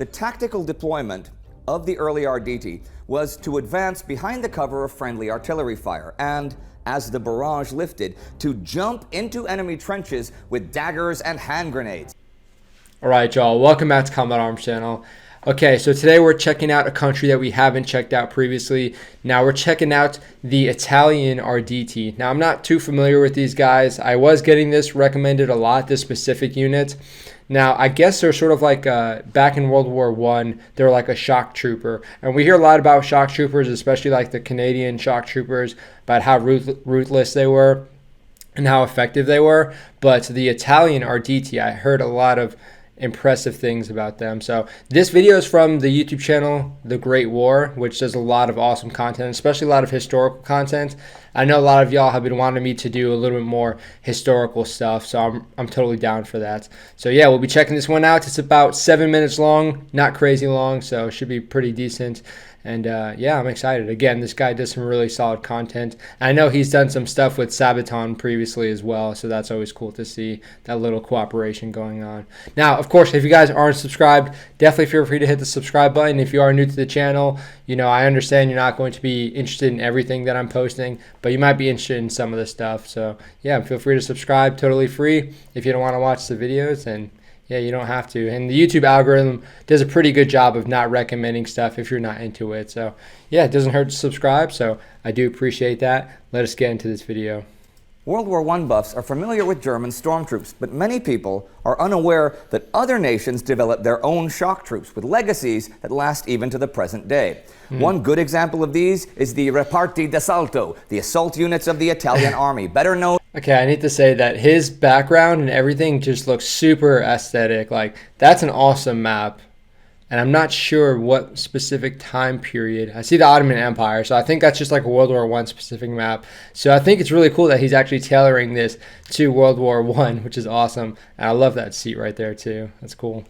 The tactical deployment of the early Arditi was to advance behind the cover of friendly artillery fire and, as the barrage lifted, to jump into enemy trenches with daggers and hand grenades. All right, y'all, welcome back to Combat Arms Channel. Okay, so today we're checking out a country that we haven't checked out previously. Now we're checking out the Italian Arditi. Now I'm not too familiar with these guys. I was getting this recommended a lot, this specific unit. Now I guess they're sort of like back in World War I, they're like a shock trooper. And we hear a lot about shock troopers, especially like the Canadian shock troopers, about how ruthless they were and how effective they were. But the Italian Arditi, I heard a lot of impressive things about them. So this video is from the YouTube channel The Great War, which does a lot of awesome content, especially a lot of historical content. I know a lot of y'all have been wanting me to do a little bit more historical stuff, so I'm totally down for that. So yeah, we'll be checking this one out. It's about 7 minutes long, not crazy long, so it should be pretty decent. And yeah, I'm excited. Again, this guy does some really solid content. I know he's done some stuff with Sabaton previously as well, so that's always cool to see that little cooperation going on. Now, of course, if you guys aren't subscribed, definitely feel free to hit the subscribe button. If you are new to the channel, you know, I understand you're not going to be interested in everything that I'm posting, but you might be interested in some of the stuff. So yeah, feel free to subscribe, totally free. If you don't want to watch the videos, and yeah, you don't have to. And the YouTube algorithm does a pretty good job of not recommending stuff if you're not into it. So yeah, it doesn't hurt to subscribe. So I do appreciate that. Let us get into this video. World War I buffs are familiar with German stormtroops, but many people are unaware that other nations developed their own shock troops with legacies that last even to the present day. One good example of these is the Reparti d'Assalto, the assault units of the Italian army, better known. Okay, I need to say that his background and everything just looks super aesthetic. Like, that's an awesome map. And I'm not sure what specific time period. I see the Ottoman Empire, so I think that's just like a World War I specific map. So I think it's really cool that he's actually tailoring this to World War I, which is awesome. And I love that seat right there too. That's cool.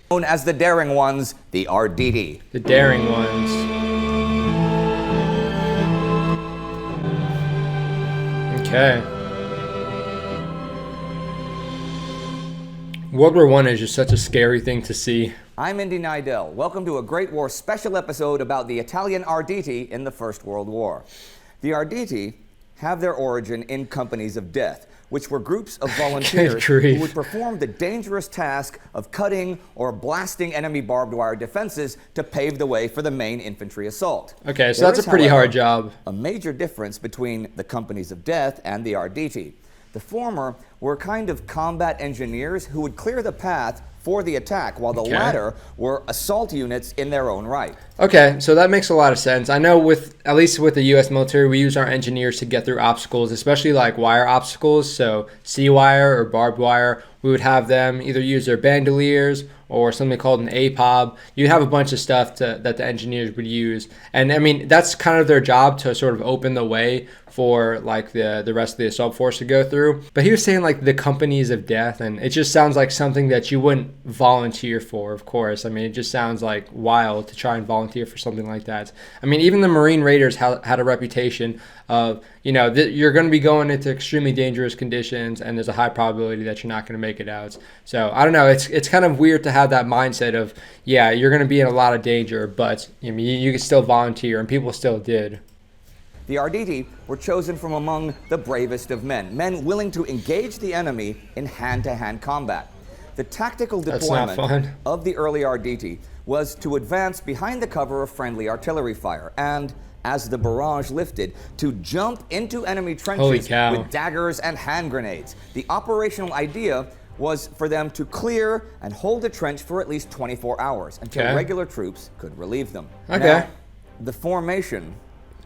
Known as the daring ones, the Arditi. The daring ones. Okay. World War I is just such a scary thing to see. I'm Indy Nidell. Welcome to a Great War special episode about the Italian Arditi in the First World War. The Arditi have their origin in companies of death, which were groups of volunteers who would perform the dangerous task of cutting or blasting enemy barbed wire defenses to pave the way for the main infantry assault. Okay, so that's a pretty hard job. A major difference between the companies of death and the Arditi. The former were kind of combat engineers who would clear the path for the attack, while the latter were assault units in their own right. Okay, so that makes a lot of sense. I know at least with the U.S. military, we use our engineers to get through obstacles, especially like wire obstacles, so C-wire or barbed wire. We would have them either use their bandoliers or something called an APOB. You have a bunch of stuff that the engineers would use. And I mean, that's kind of their job, to sort of open the way for like the rest of the assault force to go through. But he was saying like the companies of death, and it just sounds like something that you wouldn't volunteer for, of course. I mean, it just sounds like wild to try and volunteer for something like that. I mean, even the Marine Raiders had a reputation of, you know, you're going to be going into extremely dangerous conditions, and there's a high probability that you're not going to make it out. So I don't know, it's kind of weird to have that mindset of, yeah, you're going to be in a lot of danger, but I mean, you can still volunteer, and people still did. The Arditi were chosen from among the bravest of men willing to engage the enemy in hand-to-hand combat. The tactical deployment of the early Arditi was to advance behind the cover of friendly artillery fire and, as the barrage lifted, to jump into enemy trenches with daggers and hand grenades. The operational idea was for them to clear and hold a trench for at least 24 hours until regular troops could relieve them. Now, the formation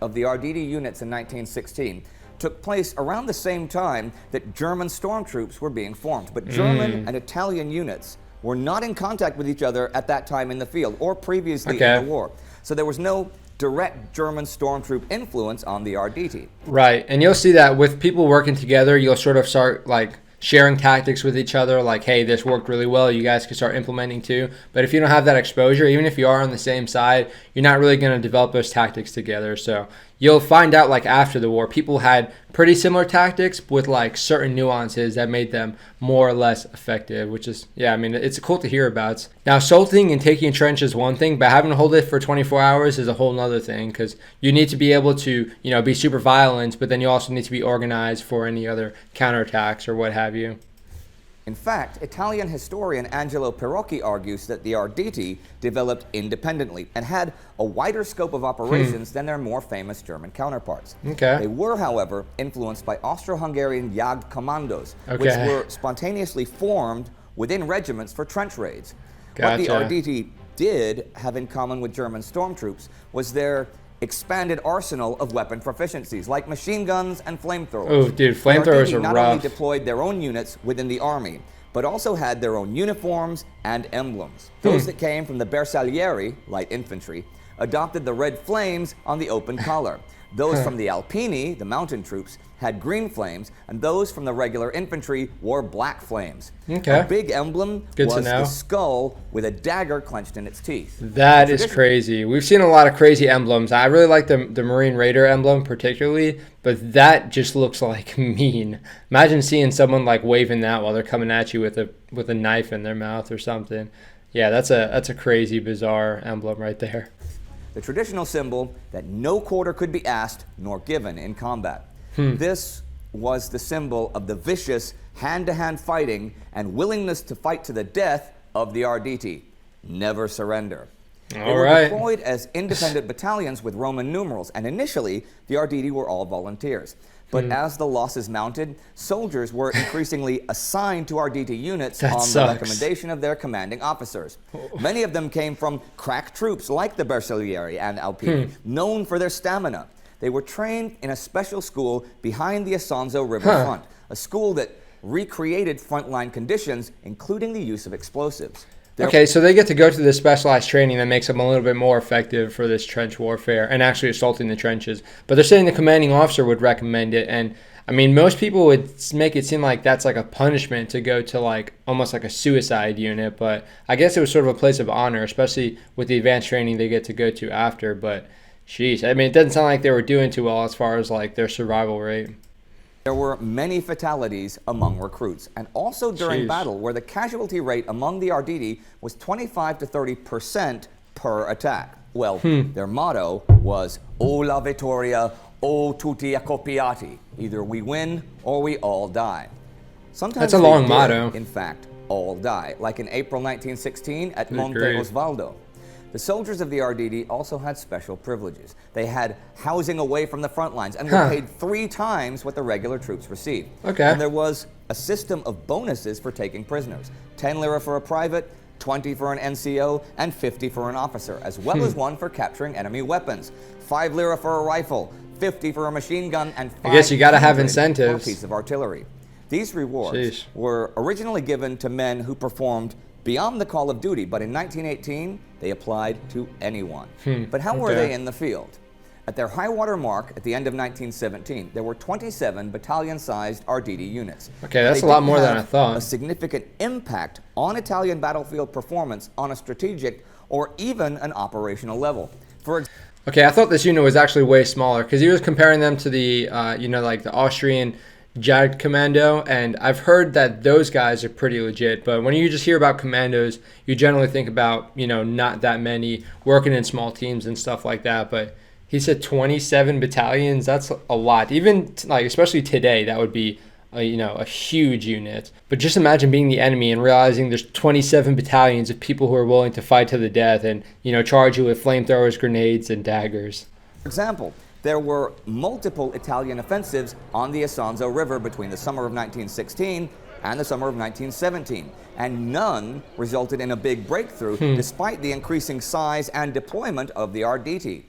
of the Arditi units in 1916 took place around the same time that German stormtroops were being formed, but German and Italian units were not in contact with each other at that time in the field or previously in the war. So there was no direct German stormtroop influence on the Arditi. Right, and you'll see that with people working together, you'll sort of start like sharing tactics with each other, like, hey, this worked really well, you guys can start implementing too. But if you don't have that exposure, even if you are on the same side, you're not really going to develop those tactics together. So you'll find out like after the war, people had pretty similar tactics with like certain nuances that made them more or less effective, which is, yeah, I mean, it's cool to hear about. Now, assaulting and taking a trench is one thing, but having to hold it for 24 hours is a whole nother thing, because you need to be able to, be super violent, but then you also need to be organized for any other counterattacks or what have you. In fact, Italian historian Angelo Pirocchi argues that the Arditi developed independently and had a wider scope of operations than their more famous German counterparts. Okay. They were, however, influenced by Austro-Hungarian Jagd commandos, Okay. which were spontaneously formed within regiments for trench raids. Gotcha. What the Arditi did have in common with German stormtroops was their expanded arsenal of weapon proficiencies, like machine guns and flamethrowers. Oh, dude, flamethrowers are not rough. only deployed their own units within the army, but also had their own uniforms and emblems. Those that came from the Bersaglieri, light infantry, adopted the red flames on the open collar. Those from the Alpini, the mountain troops, had green flames, and those from the regular infantry wore black flames. Okay. A big emblem Good to was know. the skull with a dagger clenched in its teeth. That is crazy. We've seen a lot of crazy emblems. I really like the Marine Raider emblem particularly, but that just looks like mean. Imagine seeing someone like waving that while they're coming at you with a knife in their mouth or something. Yeah, that's a crazy, bizarre emblem right there. The traditional symbol that no quarter could be asked nor given in combat. This was the symbol of the vicious hand-to-hand fighting and willingness to fight to the death of the Arditi. Never surrender. They were deployed as independent battalions with Roman numerals, and initially the Arditi were all volunteers. But as the losses mounted, soldiers were increasingly assigned to Arditi units the recommendation of their commanding officers. Many of them came from crack troops like the Bersaglieri and Alpini, known for their stamina. They were trained in a special school behind the Isonzo River front, a school that recreated frontline conditions, including the use of explosives. Okay, so they get to go through this specialized training that makes them a little bit more effective for this trench warfare and actually assaulting the trenches. But they're saying the commanding officer would recommend it. And, I mean, most people would make it seem like that's like a punishment to go to like almost like a suicide unit. But I guess it was sort of a place of honor, especially with the advanced training they get to go to after. But, jeez, I mean, it doesn't sound like they were doing too well as far as like their survival rate. There were many fatalities among recruits, and also during battle, where the casualty rate among the Arditi was 25 to 30% per attack. Well, their motto was "O la vittoria, o tutti accoppiati." Either we win or we all die. Sometimes that's a long motto. In fact, all die, like in April 1916 at Monte Osvaldo. The soldiers of the Arditi also had special privileges. They had housing away from the front lines and were paid 3 times what the regular troops received. Okay. And there was a system of bonuses for taking prisoners. 10 lira for a private, 20 for an NCO, and 50 for an officer, as well as one for capturing enemy weapons. 5 lira for a rifle, 50 for a machine gun, and 5 I guess you got to have for a incentives. piece of artillery. These rewards were originally given to men who performed beyond the call of duty, but in 1918, they applied to anyone. But how were they in the field? At their high water mark at the end of 1917, there were 27 battalion-sized Arditi units. Okay, that's a lot more than I thought. A significant impact on Italian battlefield performance on a strategic or even an operational level. Okay, I thought this unit was actually way smaller because he was comparing them to the, like the Austrian Jagd Commando, and I've heard that those guys are pretty legit, but when you just hear about commandos, you generally think about, not that many, working in small teams and stuff like that, but he said 27 battalions, that's a lot. Even, especially today, that would be, a huge unit. But just imagine being the enemy and realizing there's 27 battalions of people who are willing to fight to the death and, charge you with flamethrowers, grenades, and daggers. For example, there were multiple Italian offensives on the Isonzo River between the summer of 1916 and the summer of 1917, and none resulted in a big breakthrough despite the increasing size and deployment of the Arditi.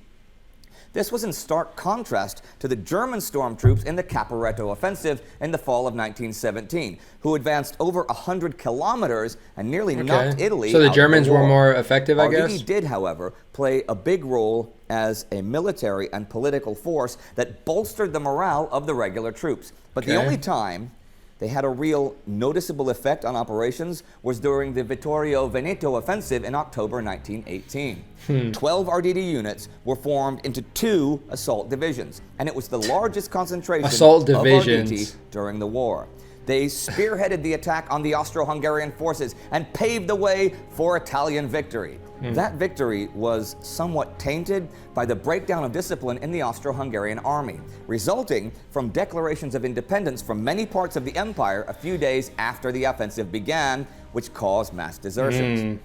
This was in stark contrast to the German stormtroops in the Caporetto offensive in the fall of 1917, who advanced over 100 kilometers and nearly knocked Italy out. So the Germans were more effective, I guess? Arditi did, however, play a big role as a military and political force that bolstered the morale of the regular troops. But the only time they had a real noticeable effect on operations was during the Vittorio Veneto offensive in October 1918. 12 Arditi units were formed into 2 assault divisions, and it was the largest concentration assault of divisions Arditi during the war. They spearheaded the attack on the Austro-Hungarian forces and paved the way for Italian victory. That victory was somewhat tainted by the breakdown of discipline in the Austro-Hungarian army, resulting from declarations of independence from many parts of the empire a few days after the offensive began, which caused mass desertions.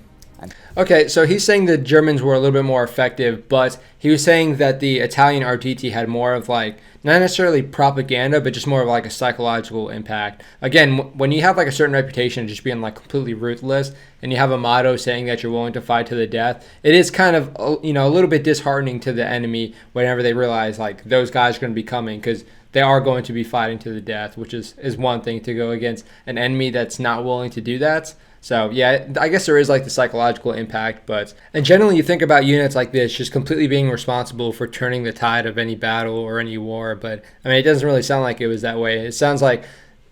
Okay, so he's saying the Germans were a little bit more effective, but he was saying that the Italian Arditi had more of like, not necessarily propaganda, but just more of like a psychological impact. Again, when you have like a certain reputation of just being like completely ruthless, and you have a motto saying that you're willing to fight to the death, it is kind of, you know, a little bit disheartening to the enemy whenever they realize like those guys are going to be coming, because they are going to be fighting to the death, which is one thing to go against an enemy that's not willing to do that. So yeah, I guess there is like the psychological impact, and generally you think about units like this just completely being responsible for turning the tide of any battle or any war, but I mean, it doesn't really sound like it was that way. It sounds like,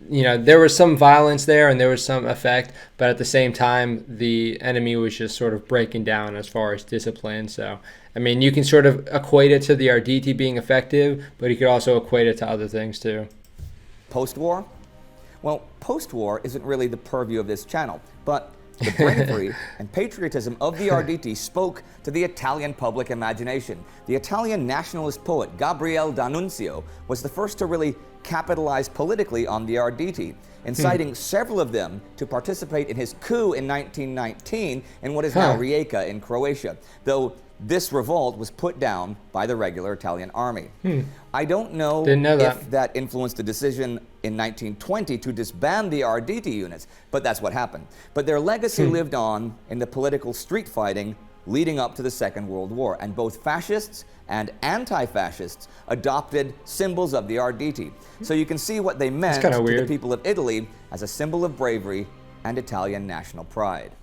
you know, there was some violence there and there was some effect, but at the same time, the enemy was just sort of breaking down as far as discipline. So, I mean, you can sort of equate it to the Arditi being effective, but you could also equate it to other things too. Post-war? Well, post-war isn't really the purview of this channel, but the bravery and patriotism of the Arditi spoke to the Italian public imagination. The Italian nationalist poet Gabriele D'Annunzio was the first to really capitalize politically on the Arditi, inciting several of them to participate in his coup in 1919 in what is now Rijeka in Croatia, though this revolt was put down by the regular Italian army. I don't know if that influenced the decision in 1920 to disband the Arditi units, but that's what happened. But their legacy lived on in the political street fighting leading up to the Second World War, and both fascists and anti-fascists adopted symbols of the Arditi. So you can see what they meant to the people of Italy as a symbol of bravery and Italian national pride.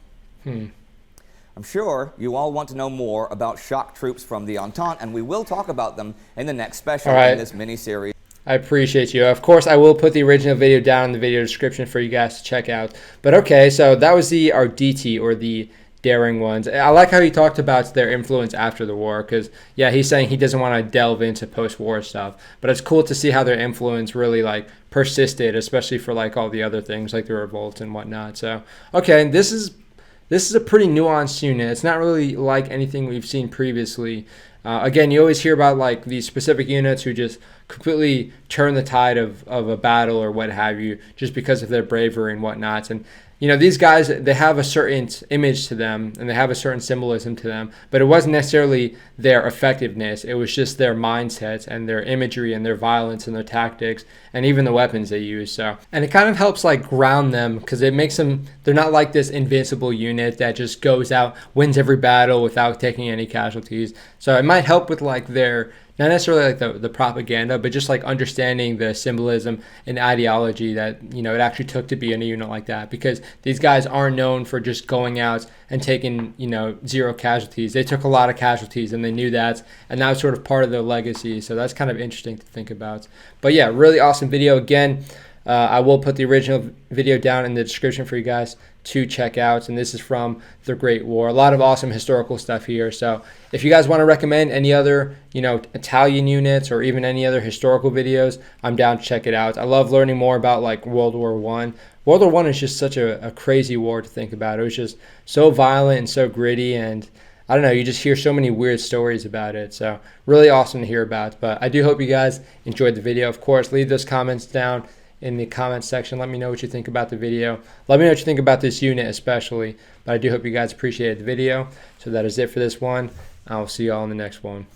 I'm sure you all want to know more about shock troops from the Entente, and we will talk about them in the next special in this mini-series. I appreciate you. Of course, I will put the original video down in the video description for you guys to check out. But okay, so that was the Arditi, or the daring ones. I like how he talked about their influence after the war, because, yeah, he's saying he doesn't want to delve into post-war stuff. But it's cool to see how their influence really, like, persisted, especially for, like, all the other things, like the revolt and whatnot. So, okay, this is a pretty nuanced unit. It's not really like anything we've seen previously. Again, you always hear about like these specific units who just completely turn the tide of a battle or what have you, just because of their bravery and whatnot. And you know, these guys, they have a certain image to them and they have a certain symbolism to them, but it wasn't necessarily their effectiveness. It was just their mindsets and their imagery and their violence and their tactics and even the weapons they use. So, and it kind of helps like ground them, because it makes them, they're not like this invincible unit that just goes out, wins every battle without taking any casualties. So it might help with like their, not necessarily like the propaganda, but just like understanding the symbolism and ideology that, you know, it actually took to be in a unit like that, because these guys aren't known for just going out and taking, you know, 0 casualties. They took a lot of casualties and they knew that, and that was sort of part of their legacy. So that's kind of interesting to think about. But yeah, really awesome video. Again, I will put the original video down in the description for you guys to check out, and this is from The Great War. A lot of awesome historical stuff here. So if you guys want to recommend any other, you know, Italian units or even any other historical videos, I'm down to check it out. I love learning more about like World War I. World War I is just such a crazy war to think about. It was just so violent and so gritty, and I don't know, you just hear so many weird stories about it. So really awesome to hear about. But I do hope you guys enjoyed the video. Of course, leave those comments down in the comments section. Let me know what you think about the video. Let me know what you think about this unit especially. But I do hope you guys appreciated the video. So that is it for this one. I will see you all in the next one.